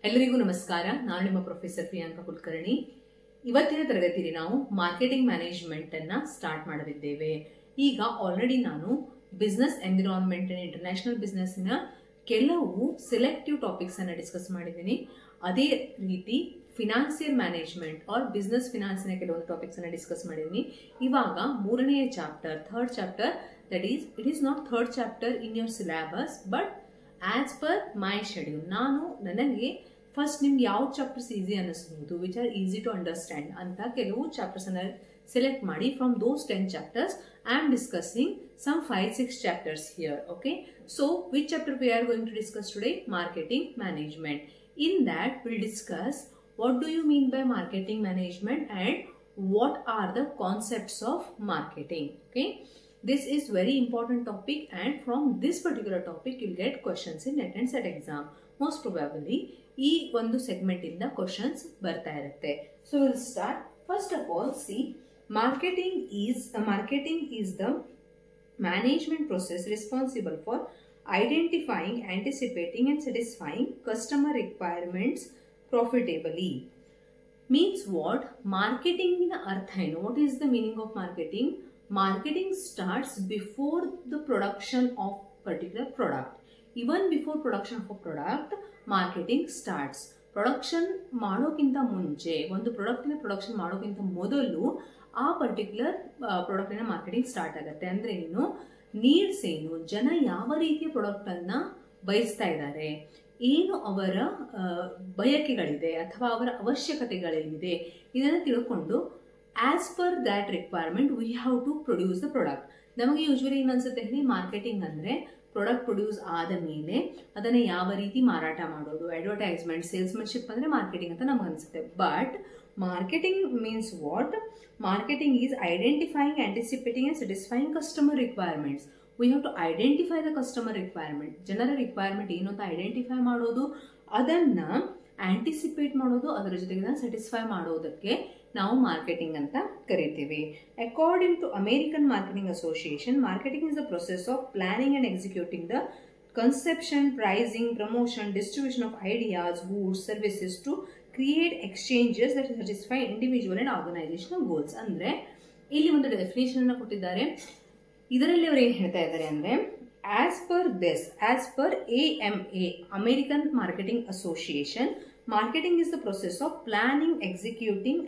ಎಲ್ಲರಿಗೂ ನಮಸ್ಕಾರ. ನಾನು ನಿಮ್ಮ ಪ್ರೊಫೆಸರ್ ಪ್ರಿಯಾಂಕಾ ಕುಲಕರ್ಣಿ. ಇವತ್ತಿನ ತರಗತಿಯಲ್ಲಿ ನಾವು ಮಾರ್ಕೆಟಿಂಗ್ ಮ್ಯಾನೇಜ್ಮೆಂಟ್ ಅನ್ನ ಸ್ಟಾರ್ಟ್ ಮಾಡಲಿದ್ದೇವೆ. ಈಗ ಆಲ್ರೆಡಿ ನಾನು business environment and international business ನ ಕೆಲವು ಸೆಲೆಕ್ಟಿವ್ ಟಾಪಿಕ್ಸ್ ಅನ್ನ ಡಿಸ್ಕಸ್ ಮಾಡಿದ್ದೀನಿ. ಅದೇ ರೀತಿ financial management or business finance ನ ಕೆಲವೊಂದು ಟಾಪಿಕ್ಸ್ ಅನ್ನ ಡಿಸ್ಕಸ್ ಮಾಡಿದ್ದೀನಿ. ಇವಾಗ ಮೂರನೆಯ chapter, third chapter, that is it is not third chapter in your syllabus but as per my schedule. ನನಗೆ ಫಸ್ಟ್ ನಿಮ್ಗೆ ಯಾವ ಚಾಪ್ಟರ್ಸ್ ಈಸಿ ಅನ್ನಿಸ್ಬೋದು, which are easy to understand ಅಂತ ಕೆಲವು ಚಾಪ್ಟರ್ಸ್ ಅನ್ನ ಸೆಲೆಕ್ಟ್ ಮಾಡಿ from those 10 chapters I am discussing some 5-6 chapters here. Okay, so which chapter we are going to discuss today? Marketing management. In that we'll discuss what do you mean by marketing management and what are the concepts of marketing. Okay, this is very important topic and from this particular topic you'll get questions in NET and SET exam. Most probably ಈ ಒಂದು segment ಇಂದ questions ಬರ್ತಾ ಇರುತ್ತೆ. So will start. First of all see, marketing is the management process responsible for identifying, anticipating and satisfying customer requirements profitably. Means what? ಮಾರ್ಕೆಟಿಂಗಿನ ಅರ್ಥ ಏನು? What is the meaning of marketing? Marketing starts before the production of particular product. Even before production of a product marketing starts. Production ಮಾಡೋಕ್ಕಿಂತ ಮುಂಚೆ, ಒಂದು ಪ್ರಾಡಕ್ಟಿನ production ಮಾಡೋಕ್ಕಿಂತ ಮೊದಲು ಆ particular ಪ್ರಾಡಕ್ಟಿನ marketing start ಆಗುತ್ತೆ. ಅಂದ್ರೆ ಏನು, ನೀಡ್ಸ್ ಏನು, ಜನ ಯಾವ ರೀತಿಯ ಪ್ರಾಡಕ್ಟ್ ಅನ್ನ ಬಯಸ್ತಾ ಇದ್ದಾರೆ, ಏನು ಅವರ ಬಯಕೆಗಳಿದೆ ಅಥವಾ ಅವರ ಅವಶ್ಯಕತೆಗಳೇನಿದೆ, ಇದನ್ನು ತಿಳ್ಕೊಂಡು as per that requirement we have to produce the product. ನಮಗೆ ಯೂಶ್ವಲಿ ಏನು ಅನ್ಸುತ್ತೆ ಹೇಳಿ, ಮಾರ್ಕೆಟಿಂಗ್ ಅಂದ್ರೆ ಪ್ರಾಡಕ್ಟ್ ಪ್ರೊಡ್ಯೂಸ್ ಆದ ಮೇಲೆ ಅದನ್ನ ಯಾವ ರೀತಿ ಮಾರಾಟ ಮಾಡೋದು, ಅಡ್ವರ್ಟೈಸ್ಮೆಂಟ್, ಸೇಲ್ಸ್ಮನ್ಶಿಪ್ ಅಂದ್ರೆ ಮಾರ್ಕೆಟಿಂಗ್ ಅಂತ ನಮ್ಗೆ ಅನ್ಸುತ್ತೆ. But marketing means what? Marketing is identifying, anticipating and satisfying customer requirements. We have to identify the customer requirement. ಜನರ ರಿಕ್ವೈರ್ಮೆಂಟ್ ಏನು ಅಂತ ಐಡೆಂಟಿಫೈ ಮಾಡೋದು, ಅದನ್ನ ಆಂಟಿಸಿಪೇಟ್ ಮಾಡೋದು, ಅದರ ಜೊತೆಗೆ ಸ್ಯಾಟಿಸ್ಫೈ ಮಾಡೋದಕ್ಕೆ ನಾವು ಮಾರ್ಕೆಟಿಂಗ್ ಅಂತ ಕರಿತೀವಿ. According to American marketing association, marketing is the process of planning and executing the conception, pricing, promotion, distribution of ideas, goods, services to create exchanges that satisfy individual and organisational goals. ಅಂದ್ರೆ ಇಲ್ಲಿ ಒಂದು definition ಅನ್ನು ಕೊಟ್ಟಿದ್ದಾರೆ. ಇದರಲ್ಲಿ ಅವರು ಏನ್ ಹೇಳ್ತಾ ಇದ್ದಾರೆ ಅಂದ್ರೆ, as per AMA, American marketing association, marketing is the process of planning and executing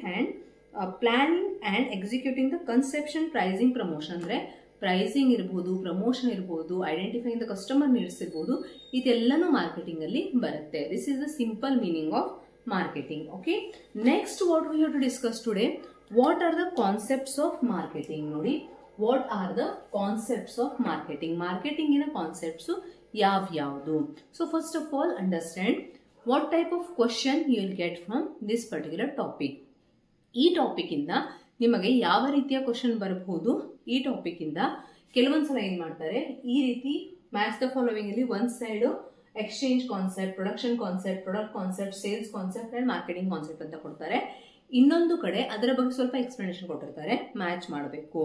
the conception, pricing, promotion. ಅಂದ್ರೆ ಪ್ರೈಸಿಂಗ್ ಇರಬಹುದು, ಪ್ರಮೋಷನ್ ಇರಬಹುದು, ಐಡೆಂಟಿಫೈಯಿಂಗ್ ದ ಕಸ್ಟಮರ್ ನೀಡ್ಸ್ ಇರಬಹುದು, ಇದೆಲ್ಲನೂ ಮಾರ್ಕೆಟಿಂಗ್ ಅಲ್ಲಿ ಬರುತ್ತೆ. This is the simple meaning of marketing. Okay, next what we have to discuss today, what are the concepts of marketing. ನೋಡಿ, what are the concepts of marketing. ಮಾರ್ಕೆಟಿಂಗಿನ concepts ಯಾವ್ಯಾವುದು? So first of all understand what type of question you will get from this particular topic. ಈ topic ಇಂದ ನಿಮಗೆ ಯಾವ ರೀತಿಯ question ಬರಬಹುದು? ಈ ಟಾಪಿಕ್ ಇಂದ ಕೆಲವೊಂದ್ಸಲ ಏನ್ ಮಾಡ್ತಾರೆ, ಈ ರೀತಿ ಮ್ಯಾಚ್ ದ ಫಾಲೋವಿಂಗ್ ಅಲ್ಲಿ ಒಂದ್ side exchange concept, production concept, product concept, sales concept and marketing concept ಅಂತ ಕೊಡ್ತಾರೆ. ಇನ್ನೊಂದು ಕಡೆ ಅದರ ಬಗ್ಗೆ ಸ್ವಲ್ಪ ಎಕ್ಸ್ಪ್ಲನೇಷನ್ ಕೊಟ್ಟಿರ್ತಾರೆ, ಮ್ಯಾಚ್ ಮಾಡಬೇಕು.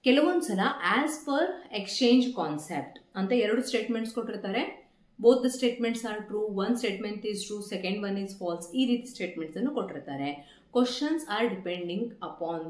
ಕೆಲವೊಂದ್ಸಲ ಆಸ್ ಪರ್ ಎಕ್ಸ್ಚೇಂಜ್ ಕಾನ್ಸೆಪ್ಟ್ ಅಂತ 2 ಸ್ಟೇಟ್ಮೆಂಟ್ಸ್ ಕೊಟ್ಟಿರ್ತಾರೆ. both the statements are true, one statement is true, second one is false. ಈ ರೀತಿ ಸ್ಟೇಟ್ಮೆಂಟ್ಸ್ ಅನ್ನು ಕೊಟ್ಟಿರ್ತಾರೆ. Questions are depending upon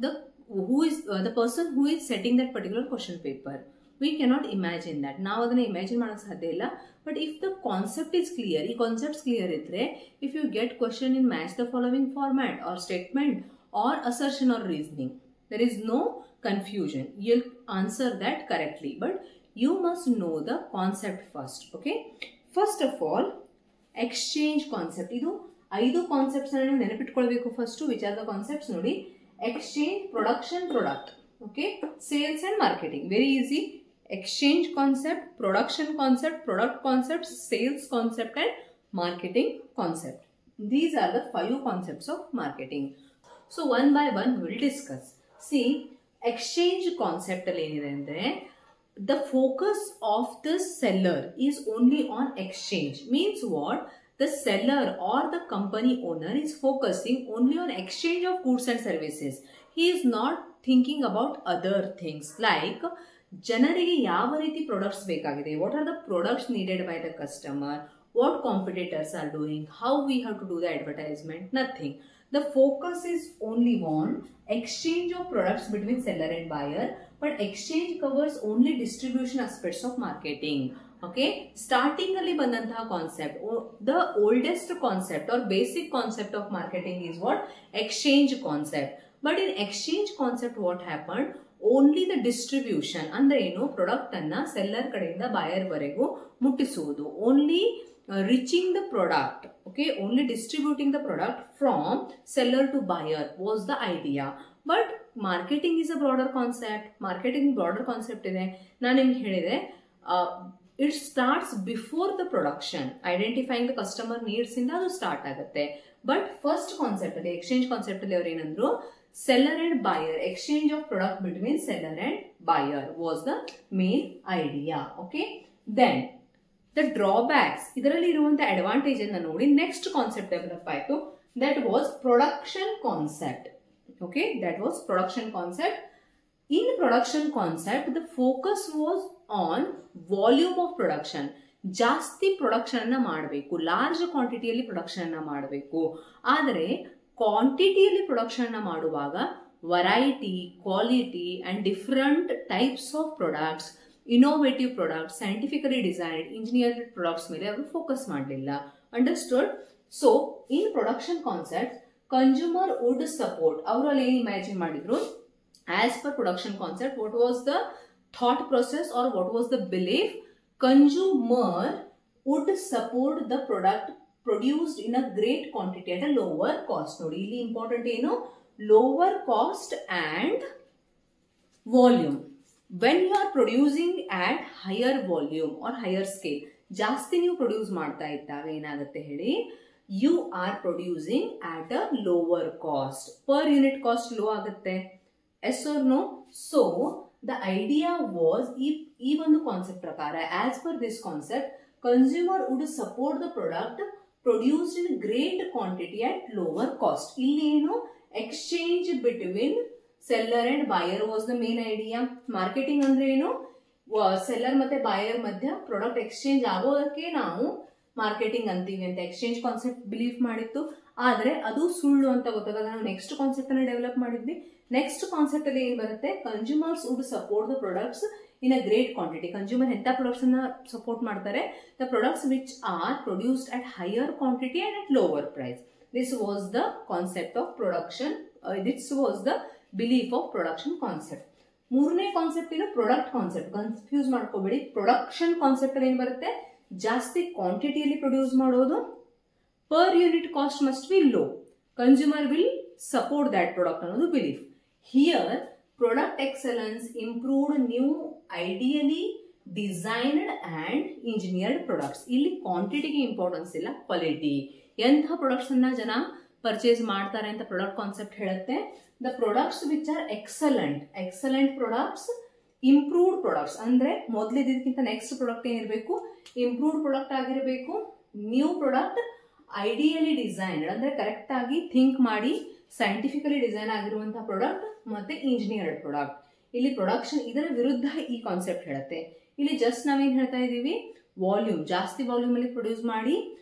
the person who is setting that particular question paper. We cannot imagine that. ನಾವು ಅದನ್ನ imagine ಮಾಡಕ್ ಸಾಧ್ಯ ಇಲ್ಲ. But if the concept is clear, ಈ ಕಾನ್ಸೆಪ್ಟ್ಸ್ ಕ್ಲಿಯರ್ ಇದ್ರೆ, if you get question in match the following format or statement or assertion or reasoning, there is no confusion. You'll answer that correctly. But you must know the concept first. Okay, first of all, exchange concept. ಇದು 5 concepts ಅನ್ನು ನೆನಪಿಟ್ಕೊಳ್ಬೇಕು. First which are the concepts ನೋಡಿ, exchange, production, product, okay, sales and marketing. Very easy. Exchange concept, production concept, product concept, sales concept and marketing concept. These are the 5 concepts of marketing. So one by one we will discuss. See, exchange concept ಅಲ್ಲಿ ಏನಿದೆ ಅಂದ್ರೆ, the focus of the seller is only on exchange. Means what? The seller or the company owner is focusing only on exchange of goods and services. He is not thinking about other things like ಜನರಿಗೆ ಯಾವ ರೀತಿ products ಬೇಕಾಗಿದೆ, what are the products needed by the customer, what competitors are doing, how we have to do the advertisement, nothing. The focus is only on exchange of products between seller and buyer, but exchange covers only distribution aspects of marketing. Okay, starting ಅಲ್ಲಿ ಬಂದಂತಹ concept, the oldest concept or basic concept of marketing is what? Exchange concept. But in exchange concept what happened? Only the distribution ಅಂದ್ರೆ ಏನು, product ಅನ್ನ seller ಕಡೆಯಿಂದ buyer ವರೆಗೂ ಮುಟ್ಟಿಸುವುದು, only reaching the product, okay, only distributing the product from seller to buyer was the idea. But marketing is a broader concept. Marketing broader concept ಇದೆ. ನಾನು ನಿಮ್ಗೆ ಹೇಳಿದೆ, it starts before the production. Identifying the customer needs ಇಂದ ಅದು start ಆಗುತ್ತೆ. But first concept ಅಲ್ಲಿ, exchange concept ಅಲ್ಲಿ ಅವ್ರು ಏನಂದ್ರು, seller and buyer, exchange of product between seller and buyer was the main idea. Okay, then the drawbacks, ಇದರಲ್ಲಿ ಇರುವಂತ advantage ಅನ್ನ ನೋಡಿ ನೆಕ್ಸ್ಟ್ ಕಾನ್ಸೆಪ್ಟ್ ಡೆವಲಪ್ ಆಯ್ತು, that was production concept. Okay, that was production concept. In production concept, the focus was on volume of production. ಜಾಸ್ತಿ production ಅನ್ನ ಮಾಡಬೇಕು, large ಕ್ವಾಂಟಿಟಿಯಲ್ಲಿ production ಅನ್ನ ಮಾಡಬೇಕು. ಆದರೆ ಕ್ವಾಂಟಿಟಿಯಲ್ಲಿ ಪ್ರೊಡಕ್ಷನ್ ಅನ್ನ ಮಾಡುವಾಗ variety, quality and different types of products, innovative products, scientifically designed engineered products ಮೇಲೆ ಅವರು ಫೋಕಸ್ ಮಾಡಲಿಲ್ಲ. Understood? So in production concept consumer would support, ಅವರಲ್ಲಿ ಏನು ಇಮ್ಯಾಜಿನ್ ಮಾಡಿದ್ರು, as per production concept what was the thought process or what was the belief, consumer would support the product produced in a great quantity at a lower cost. ನೋಡಿ ಇಲ್ಲಿ important ಏನು, lower cost and volume. When you are producing at higher volume or higher scale, ಜಾಸ್ತಿ ನೀವು produce ಮಾಡ್ತಾ ಇದ್ದಾಗ ಏನಾಗುತ್ತೆ ಹೇಳಿ, you are producing at a lower cost. Per unit cost low ಆಗುತ್ತೆ. Yes or no? So the idea was, ಈ ಒಂದು concept ಪ್ರಕಾರ, as per this concept, consumer would support the product produced in great quantity at lower cost. ಇಲ್ಲಿ ಏನು, exchange between seller and buyer was the main idea. Marketing ಅಂದ್ರೆ ಏನು, seller ಮತ್ತೆ buyer ಮಧ್ಯ product exchange ಆಗೋದಕ್ಕೆ ನಾವು marketing ಅಂತೀವಿ ಅಂತ ಎಕ್ಸ್ಚೇಂಜ್ ಕಾನ್ಸೆಪ್ಟ್ ಬಿಲೀವ್ ಮಾಡಿತ್ತು. ಆದ್ರೆ ಅದು ಸುಳ್ಳು ಅಂತ ಗೊತ್ತಾದಾಗ ನಾವು ನೆಕ್ಸ್ಟ್ ಕಾನ್ಸೆಪ್ಟ್ ಅನ್ನ ಡೆವಲಪ್ ಮಾಡಿದ್ವಿ. ನೆಕ್ಸ್ಟ್ ಕಾನ್ಸೆಪ್ಟ್ ಅಲ್ಲಿ ಏನ್ ಬರುತ್ತೆ, consumers would support the products in a great quantity. Consumer ಎಂತ ಪ್ರಾಡಕ್ಟ್ಸ್ ಅನ್ನ ಸಪೋರ್ಟ್ ಮಾಡ್ತಾರೆ, the products which are produced at higher quantity and at lower price. This was the concept of production, this was the belief of production concept. ಮೂರನೇ concept ಏನು, product concept. Confuse ಮಾಡ್ಕೋಬೇಡಿ, production concept ಅಲ್ಲಿ ಏನ್ ಬರುತ್ತೆ, ಜಾಸ್ತಿ ಕ್ವಾಂಟಿಟಿಯಲ್ಲಿ produce ಮಾಡೋದು, per unit cost must be low, consumer will support that product ಅನ್ನೋದು belief. Here product excellence improved new ideally designed and engineered products. ಇಲ್ಲಿ ಕ್ವಾಂಟಿಟಿಗೆ ಇಂಪಾರ್ಟೆನ್ಸ್ ಇಲ್ಲ, ಕ್ವಾಲಿಟಿ. ಎಂತಹ ಪ್ರಾಡಕ್ಟ್ಸ್ ಅನ್ನ ಜನ ಪರ್ಚೇಸ್ ಮಾಡ್ತಾರೆ ಅಂತ ಪ್ರಾಡಕ್ಟ್ ಕಾನ್ಸೆಪ್ಟ್ ಹೇಳುತ್ತೆ. The products which are excellent, excellent products, improved products ಅಂದ್ರೆ ಮೊದಲಿದ್ದಕ್ಕಿಂತ ನೆಕ್ಸ್ಟ್ ಪ್ರಾಡಕ್ಟ್ ಏನಿರಬೇಕು, ಇಂಪ್ರೂವ್ಡ್ ಪ್ರಾಡಕ್ಟ್ ಆಗಿರಬೇಕು. ನ್ಯೂ ಪ್ರಾಡಕ್ಟ್ ಐಡಿಯಲಿ ಡಿಸೈನ್ಡ್ ಅಂದ್ರೆ ಕರೆಕ್ಟ್ ಆಗಿ ಥಿಂಕ್ ಮಾಡಿ ಸೈಂಟಿಫಿಕಲಿ ಡಿಸೈನ್ ಆಗಿರುವಂತಹ ಪ್ರಾಡಕ್ಟ್, ಮತ್ತೆ ಇಂಜಿನಿಯರ್ಡ್ ಪ್ರಾಡಕ್ಟ್. ಇಲ್ಲಿ ಪ್ರೊಡಕ್ಷನ್ ಇದರ ವಿರುದ್ಧ ಈ ಕಾನ್ಸೆಪ್ಟ್ ಹೇಳುತ್ತೆ. ಇಲ್ಲಿ ಜಸ್ಟ್ ನಾವೇನ್ ಹೇಳ್ತಾ ಇದೀವಿ, ವಾಲ್ಯೂಮ್, ಜಾಸ್ತಿ ವಾಲ್ಯೂಮ್ ಅಲ್ಲಿ ಪ್ರೊಡ್ಯೂಸ್ ಮಾಡಿ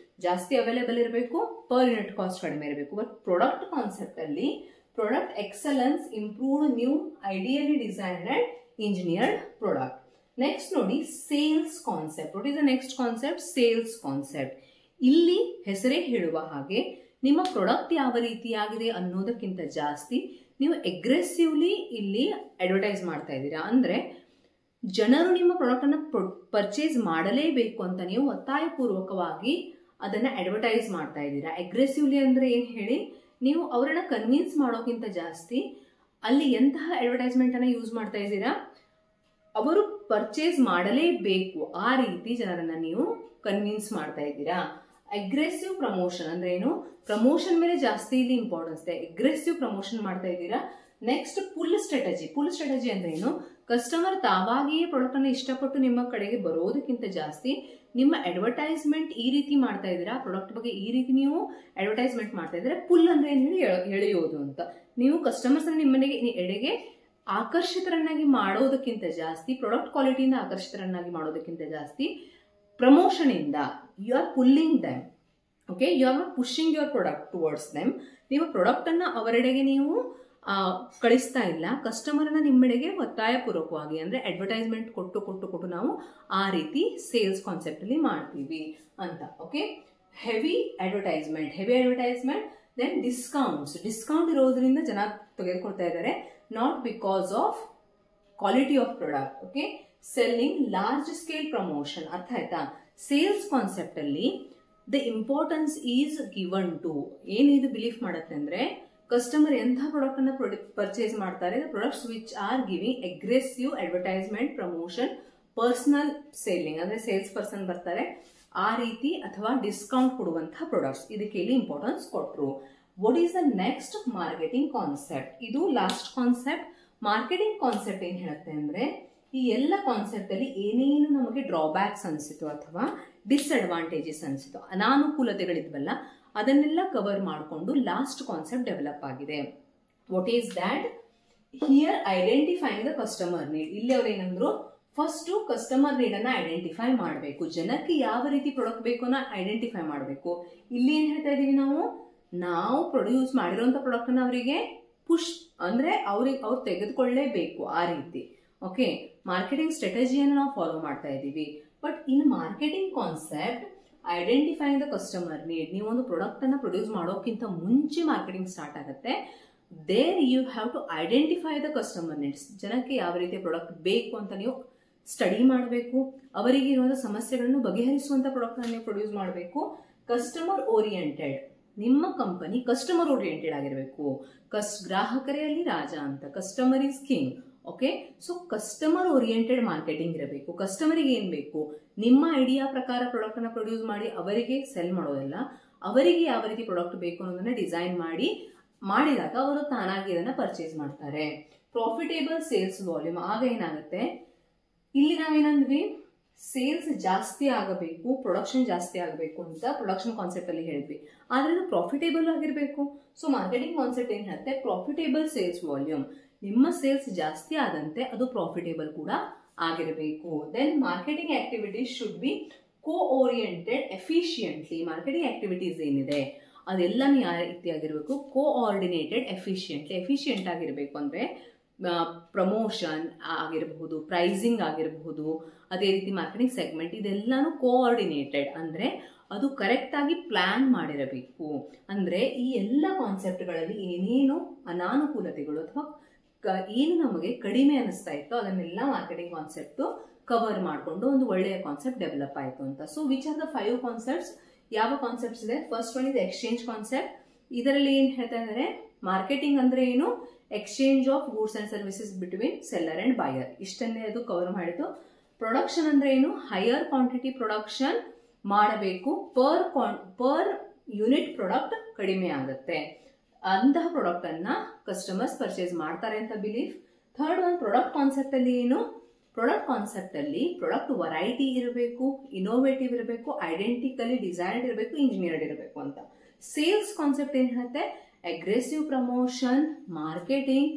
ಜಾಸ್ತಿ ಅವೈಲೇಬಲ್ ಇರಬೇಕು, ಪರ್ ಯೂನಿಟ್ ಕಾಸ್ಟ್ ಕಡಿಮೆ ಇರಬೇಕು. ಬಟ್ ಪ್ರಾಡಕ್ಟ್ ಕಾನ್ಸೆಪ್ಟ್ ಅಲ್ಲಿ product excellence improved new ideally designed and engineered product. Next ನೋಡಿ sales concept. What is the next concept, sales concept. ಇಲ್ಲಿ ಹೆಸರೇ ಹೇಳುವ ಹಾಗೆ ನಿಮ್ಮ ಪ್ರಾಡಕ್ಟ್ ಯಾವ ರೀತಿಯಾಗಿದೆ ಅನ್ನೋದಕ್ಕಿಂತ ಜಾಸ್ತಿ ನೀವು ಅಗ್ರೆಸಿವ್ಲಿ ಇಲ್ಲಿ ಅಡ್ವರ್ಟೈಸ್ ಮಾಡ್ತಾ ಇದ್ದೀರಾ. ಅಂದ್ರೆ ಜನರು ನಿಮ್ಮ ಪ್ರಾಡಕ್ಟ್ ಅನ್ನ ಪರ್ಚೇಸ್ ಮಾಡಲೇಬೇಕು ಅಂತ ನೀವು ಒತ್ತಾಯಪೂರ್ವಕವಾಗಿ ಅದನ್ನ ಅಡ್ವರ್ಟೈಸ್ ಮಾಡ್ತಾ ಇದ್ದೀರಾ. ಅಗ್ರೆಸಿವ್ಲಿ ಅಂದ್ರೆ ಏನ್ ಹೇಳಿ, ನೀವು ಅವರನ್ನ ಕನ್ವಿನ್ಸ್ ಮಾಡೋಕ್ಕಿಂತ ಜಾಸ್ತಿ ಅಲ್ಲಿ ಎಂತಹ ಅಡ್ವರ್ಟೈಸ್ಮೆಂಟ್ ಅನ್ನ ಯೂಸ್ ಮಾಡ್ತಾ ಇದ್ದೀರಾ, ಅವರು ಪರ್ಚೇಸ್ ಮಾಡಲೇಬೇಕು ಆ ರೀತಿ ಜನರನ್ನ ನೀವು ಕನ್ವಿನ್ಸ್ ಮಾಡ್ತಾ ಇದ್ದೀರಾ. ಅಗ್ರೆಸಿವ್ ಪ್ರಮೋಷನ್ ಅಂದ್ರೆ ಏನು, ಪ್ರಮೋಷನ್ ಮೇಲೆ ಜಾಸ್ತಿ ಇಲ್ಲಿ ಇಂಪಾರ್ಟೆನ್ಸ್ ಇದೆ. ಅಗ್ರೆಸಿವ್ ಪ್ರಮೋಷನ್ ಮಾಡ್ತಾ ಇದ್ದೀರಾ. Next pull strategy. Pull strategy ಅಂದ್ರೆ ಏನು, ಕಸ್ಟಮರ್ ತಾವಾಗಿಯೇ ಪ್ರಾಡಕ್ಟ್ ಅನ್ನ ಇಷ್ಟಪಟ್ಟು ನಿಮ್ಮ ಕಡೆಗೆ ಬರೋದಕ್ಕಿಂತ ಜಾಸ್ತಿ ನಿಮ್ಮ ಅಡ್ವರ್ಟೈಸ್ಮೆಂಟ್ ಈ ರೀತಿ ಮಾಡ್ತಾ ಇದ್ದೀರಾ, ಪ್ರಾಡಕ್ಟ್ ಬಗ್ಗೆ ಈ ರೀತಿ ನೀವು ಅಡ್ವರ್ಟೈಸ್ಮೆಂಟ್ ಮಾಡ್ತಾ ಇದ್ದೀರಾ. ಪುಲ್ ಅಂದ್ರೆ ಏನು ಹೇಳಿ, ಎಳೆಯೋದು ಅಂತ. ನೀವು ಕಸ್ಟಮರ್ಸ್ ನಿಮ್ಮನೆಗೆ ಎಡೆಗೆ ಆಕರ್ಷಿತರನ್ನಾಗಿ ಮಾಡೋದಕ್ಕಿಂತ ಜಾಸ್ತಿ, ಪ್ರಾಡಕ್ಟ್ ಕ್ವಾಲಿಟಿಯಿಂದ ಆಕರ್ಷಿತರನ್ನಾಗಿ ಮಾಡೋದಕ್ಕಿಂತ ಜಾಸ್ತಿ ಪ್ರಮೋಷನ್ ಇಂದ you are pulling them. Okay, you are not pushing your product towards them. ನೀವು ಪ್ರಾಡಕ್ಟ್ ಅನ್ನ ಅವರೆಡೆಗೆ ನೀವು ಕಳಿಸ್ತಾ ಇಲ್ಲ, ಕಸ್ಟಮರ್ನ ನಿಮ್ಮೆಡೆಗೆ ಒತ್ತಾಯಪೂರ್ವಕವಾಗಿ ಅಂದ್ರೆ ಅಡ್ವರ್ಟೈಸ್ಮೆಂಟ್ ಕೊಟ್ಟು ನಾವು ಆ ರೀತಿ ಸೇಲ್ಸ್ ಕಾನ್ಸೆಪ್ಟ್ ಅಲ್ಲಿ ಮಾಡ್ತೀವಿ ಅಂತ. Okay, heavy advertisement, then discount ಇರೋದ್ರಿಂದ ಜನ ತೆಗೆದುಕೊಳ್ತಾ ಇದ್ದಾರೆ, not because of quality of product. Okay, selling large scale promotion. ಅರ್ಥ ಆಯ್ತಾ? ಸೇಲ್ಸ್ ಕಾನ್ಸೆಪ್ಟ್ ಅಲ್ಲಿ the importance is given to, ಏನಿದು ಬಿಲೀಫ್ ಮಾಡುತ್ತೆ ಅಂದ್ರೆ ಕಸ್ಟಮರ್ ಎಂಥ ಪ್ರಾಡಕ್ಟ್ ಅನ್ನ ಪರ್ಚೇಸ್ ಮಾಡ್ತಾರೆ, the products which are giving aggressive advertisement, promotion, personal selling ಅಂದ್ರೆ ಸೇಲ್ಸ್ ಪರ್ಸನ್ ಬರ್ತಾರೆ ಆ ರೀತಿ, ಅಥವಾ ಡಿಸ್ಕೌಂಟ್ ಕೊಡುವಂತಹ ಪ್ರಾಡಕ್ಟ್ಸ್, ಇದಕ್ಕೆ ಇಲ್ಲಿ ಇಂಪಾರ್ಟೆನ್ಸ್ ಕೊಟ್ರು. What is the next? Marketing concept. ಇದು ಲಾಸ್ಟ್ ಕಾನ್ಸೆಪ್ಟ್. ಮಾರ್ಕೆಟಿಂಗ್ ಕಾನ್ಸೆಪ್ಟ್ ಏನ್ ಹೇಳುತ್ತೆ ಅಂದ್ರೆ ಈ ಎಲ್ಲ ಕಾನ್ಸೆಪ್ಟ್ ಅಲ್ಲಿ ಏನೇನು ನಮಗೆ ಡ್ರಾಬ್ಯಾಕ್ಸ್ ಅನಿಸಿತು ಅಥವಾ ಡಿಸ್ಅಡ್ವಾಂಟೇಜಸ್ ಅನಿಸಿತು, ಅನಾನುಕೂಲತೆಗಳಿದ್ವಲ್ಲ, ಅದನ್ನೆಲ್ಲ ಕವರ್ ಮಾಡಿಕೊಂಡು ಲಾಸ್ಟ್ ಕಾನ್ಸೆಪ್ಟ್ ಡೆವಲಪ್ ಆಗಿದೆ. What is that? Here identifying the customer need. ಇಲ್ಲಿ ಅವ್ರು ಏನಂದ್ರು, ಫಸ್ಟ್ ಕಸ್ಟಮರ್ ನೀಡ್ ಅನ್ನ ಐಡೆಂಟಿಫೈ ಮಾಡಬೇಕು, ಜನಕ್ಕೆ ಯಾವ ರೀತಿ ಪ್ರಾಡಕ್ಟ್ ಬೇಕು ಅನ್ನೋ ಐಡೆಂಟಿಫೈ ಮಾಡಬೇಕು. ಇಲ್ಲಿ ಏನ್ ಹೇಳ್ತಾ ಇದೀವಿ ನಾವು ಪ್ರೊಡ್ಯೂಸ್ ಮಾಡಿರೋಂಥ ಪ್ರಾಡಕ್ಟ್ ಅನ್ನ ಅವರಿಗೆ ಪುಷ್ ಅಂದ್ರೆ ಅವ್ರು ತೆಗೆದುಕೊಳ್ಳೇಬೇಕು ಆ ರೀತಿ. ಓಕೆ, ಮಾರ್ಕೆಟಿಂಗ್ ಸ್ಟ್ರಾಟಜಿಯನ್ನು ನಾವು ಫಾಲೋ ಮಾಡ್ತಾ ಇದ್ದೀವಿ. But in marketing concept identifying the customer need, ನೀವು ಒಂದು ಪ್ರಾಡಕ್ಟ್ ಅನ್ನ ಪ್ರೊಡ್ಯೂಸ್ ಮಾಡೋಕ್ಕಿಂತ ಮುಂಚೆ ಮಾರ್ಕೆಟಿಂಗ್ ಸ್ಟಾರ್ಟ್ ಆಗುತ್ತೆ. There you have to identify the customer needs. ಜನಕ್ಕೆ ಯಾವ ರೀತಿಯ ಪ್ರಾಡಕ್ಟ್ ಬೇಕು ಅಂತ ನೀವು ಸ್ಟಡಿ ಮಾಡಬೇಕು, ಅವರಿಗೆ ಇರುವಂತ ಸಮಸ್ಯೆಗಳನ್ನು ಬಗೆಹರಿಸುವಂತ ಪ್ರಾಡಕ್ಟ್ ನೀವು ಪ್ರೊಡ್ಯೂಸ್ ಮಾಡಬೇಕು. ಕಸ್ಟಮರ್ ಓರಿಯೆಂಟೆಡ್, ನಿಮ್ಮ ಕಂಪನಿ ಕಸ್ಟಮರ್ ಓರಿಯೆಂಟೆಡ್ ಆಗಿರಬೇಕು. ಗ್ರಾಹಕರೇ ಅಲ್ಲಿ ರಾಜ ಅಂತ, customer is king. Okay, so customer oriented marketing ಇರಬೇಕು. ಕಸ್ಟಮರಿಗೆ ಏನ್ ಬೇಕು, ನಿಮ್ಮ ಐಡಿಯಾ ಪ್ರಕಾರ ಪ್ರಾಡಕ್ಟ್ ಅನ್ನ ಪ್ರೊಡ್ಯೂಸ್ ಮಾಡಿ ಅವರಿಗೆ ಸೆಲ್ ಮಾಡೋದಲ್ಲ, ಅವರಿಗೆ ಯಾವ ರೀತಿ ಪ್ರಾಡಕ್ಟ್ ಬೇಕು ಅನ್ನೋದನ್ನ ಡಿಸೈನ್ ಮಾಡಿದಾಗ ಅವರು ತಾನಾಗಿ ಅದನ್ನ ಪರ್ಚೇಸ್ ಮಾಡ್ತಾರೆ. Profitable sales volume. ಆಗ ಏನಾಗುತ್ತೆ, ಇಲ್ಲಿ ನಾವೇನಂದ್ವಿ, ಸೇಲ್ಸ್ ಜಾಸ್ತಿ ಆಗಬೇಕು, ಪ್ರೊಡಕ್ಷನ್ ಜಾಸ್ತಿ ಆಗಬೇಕು ಅಂತ ಪ್ರೊಡಕ್ಷನ್ ಕಾನ್ಸೆಪ್ಟ್ ಅಲ್ಲಿ ಹೇಳಿದ್ವಿ. ಆದ್ರೆ ಅದು ಪ್ರಾಫಿಟೇಬಲ್ ಆಗಿರ್ಬೇಕು. ಸೊ ಮಾರ್ಕೆಟಿಂಗ್ ಕಾನ್ಸೆಪ್ಟ್ ಏನ್ ಹೇಳುತ್ತೆ, ಪ್ರಾಫಿಟೇಬಲ್ ಸೇಲ್ಸ್ ವಾಲ್ಯೂಮ್. ನಿಮ್ಮ ಸೇಲ್ಸ್ ಜಾಸ್ತಿ ಆದಂತೆ ಅದು ಪ್ರಾಫಿಟೇಬಲ್ ಕೂಡ ಆಗಿರಬೇಕು. Then marketing activities should be coordinated efficiently. Marketing activities ಏನಿದೆ ಅದೆಲ್ಲ ಯಾವ ರೀತಿ ಆಗಿರಬೇಕು, ಕೋ-ಆರ್ಡಿನೇಟೆಡ್ ಎಫಿಷಿಯೆಂಟ್ಲಿ. ಎಫಿಷಿಯೆಂಟ್ ಆಗಿರಬೇಕು ಅಂದ್ರೆ ಪ್ರಮೋಷನ್ ಆಗಿರಬಹುದು, ಪ್ರೈಸಿಂಗ್ ಆಗಿರಬಹುದು, ಅದೇ ರೀತಿ ಮಾರ್ಕೆಟಿಂಗ್ ಸೆಗ್ಮೆಂಟ್, ಇದೆಲ್ಲಾನು ಕೋಆರ್ಡಿನೇಟೆಡ್ ಅಂದ್ರೆ ಅದು ಕರೆಕ್ಟ್ ಆಗಿ ಪ್ಲಾನ್ ಮಾಡಿರಬೇಕು. ಅಂದ್ರೆ ಈ ಎಲ್ಲ ಕಾನ್ಸೆಪ್ಟ್ಗಳಲ್ಲಿ ಏನೇನು ಅನಾನುಕೂಲತೆಗಳು ಅಥವಾ ಏನು ನಮಗೆ ಕಡಿಮೆ ಅನಿಸ್ತಾ ಇತ್ತು ಅದನ್ನೆಲ್ಲ ಮಾರ್ಕೆಟಿಂಗ್ ಕಾನ್ಸೆಪ್ಟ್ ಕವರ್ ಮಾಡಿಕೊಂಡು ಒಂದು ಒಳ್ಳೆಯ ಕಾನ್ಸೆಪ್ಟ್ ಡೆವಲಪ್ ಆಯಿತು ಅಂತ. So which are the 5 concepts? ಯಾವ ಕಾನ್ಸೆಪ್ಟ್ಸ್ ಇದೆ? First one is exchange concept. ಇದರಲ್ಲಿ ಏನ್ ಹೇಳ್ತಾ ಇದ್ದಾರೆ, ಮಾರ್ಕೆಟಿಂಗ್ ಅಂದ್ರೆ ಏನು, exchange of goods and services between seller and buyer, ಇಷ್ಟನ್ನೇ ಅದು ಕವರ್ ಮಾಡಿತು. ಪ್ರೊಡಕ್ಷನ್ ಅಂದ್ರೆ ಏನು, ಹೈಯರ್ ಕ್ವಾಂಟಿಟಿ ಪ್ರೊಡಕ್ಷನ್ ಮಾಡಬೇಕು, ಪರ್ ಯೂನಿಟ್ ಪ್ರಾಡಕ್ಟ್ ಕಡಿಮೆ ಆಗುತ್ತೆ, ಅಂತಹ ಪ್ರಾಡಕ್ಟ್ ಅನ್ನ ಕಸ್ಟಮರ್ಸ್ ಪರ್ಚೇಸ್ ಮಾಡ್ತಾರೆ ಅಂತ belief. Third one product concept ಅಲ್ಲಿ ಏನು, ಪ್ರಾಡಕ್ಟ್ ಕಾನ್ಸೆಪ್ಟ್ ಅಲ್ಲಿ ಪ್ರಾಡಕ್ಟ್ ವೆರೈಟಿ ಇರಬೇಕು, ಇನೋವೇಟಿವ್ ಇರಬೇಕು, ಐಡೆಂಟಿಕಲಿ ಡಿಸೈನ್ಡ್ ಇರಬೇಕು, ಇಂಜಿನಿಯರ್ಡ್ ಇರಬೇಕು ಅಂತ. ಸೇಲ್ಸ್ ಕಾನ್ಸೆಪ್ಟ್ ಏನ್ ಹೇಳುತ್ತೆ, aggressive promotion, marketing,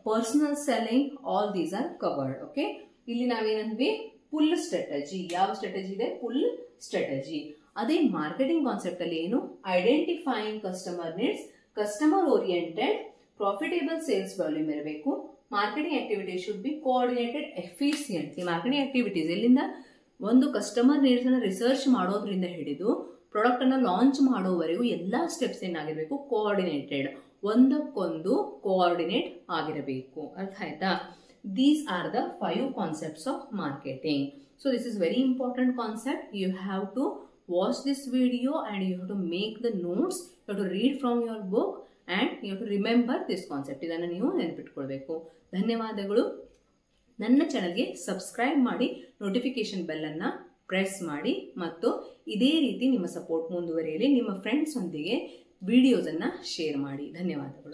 personal selling, all these are covered. Okay, ಇಲ್ಲಿ ನಾವೇನಂದ್ವಿ, ಪುಲ್ ಸ್ಟ್ರಾಟಜಿ. ಯಾವ ಸ್ಟ್ರಾಟಜಿ ಇದೆ, ಪುಲ್ ಸ್ಟ್ರಾಟಜಿ. ಅದೇ ಮಾರ್ಕೆಟಿಂಗ್ ಕಾನ್ಸೆಪ್ಟ್ ಅಲ್ಲಿ ಏನು, identifying customer needs, customer oriented, profitable sales volume ಇರಬೇಕು, marketing activities should be coordinated efficiently. Marketing activities ಎಲ್ಲಿಂದ, ಒಂದು ಕಸ್ಟಮರ್ ನೀಡ್ಸ್ ಅನ್ನ ರಿಸರ್ಚ್ ಮಾಡೋದ್ರಿಂದ ಹಿಡಿದು ಪ್ರಾಡಕ್ಟ್ ಅನ್ನ ಲಾಂಚ್ ಮಾಡೋವರೆಗೂ ಎಲ್ಲಾ ಸ್ಟೆಪ್ಸ್ ಏನಾಗಿರ್ಬೇಕು, ಕೋಆರ್ಡಿನೇಟೆಡ್, ಒಂದಕ್ಕೊಂದು ಕೋಆರ್ಡಿನೇಟ್ ಆಗಿರಬೇಕು. ಅರ್ಥ ಆಯ್ತಾ? These are the 5 concepts of marketing. So this is very important concept. You have to watch this video and you have to make the notes. You have to read from your book and you have to remember this concept. ಇದನ್ನು ನೀವು ನೆನಪಿಟ್ಕೊಳ್ಬೇಕು. ಧನ್ಯವಾದಗಳು. ನನ್ನ ಚಾನೆಲ್ಗೆ subscribe ಮಾಡಿ, notification bell ಅನ್ನ press ಮಾಡಿ ಮತ್ತು ಇದೇ ರೀತಿ ನಿಮ್ಮ ಸಪೋರ್ಟ್ ಮುಂದುವರಿಯಲಿ. ನಿಮ್ಮ ಫ್ರೆಂಡ್ಸ್ ಒಂದಿಗೆ ವಿಡಿಯೋಸ್ ಅನ್ನ ಶೇರ್ ಮಾಡಿ. ಧನ್ಯವಾದಗಳು.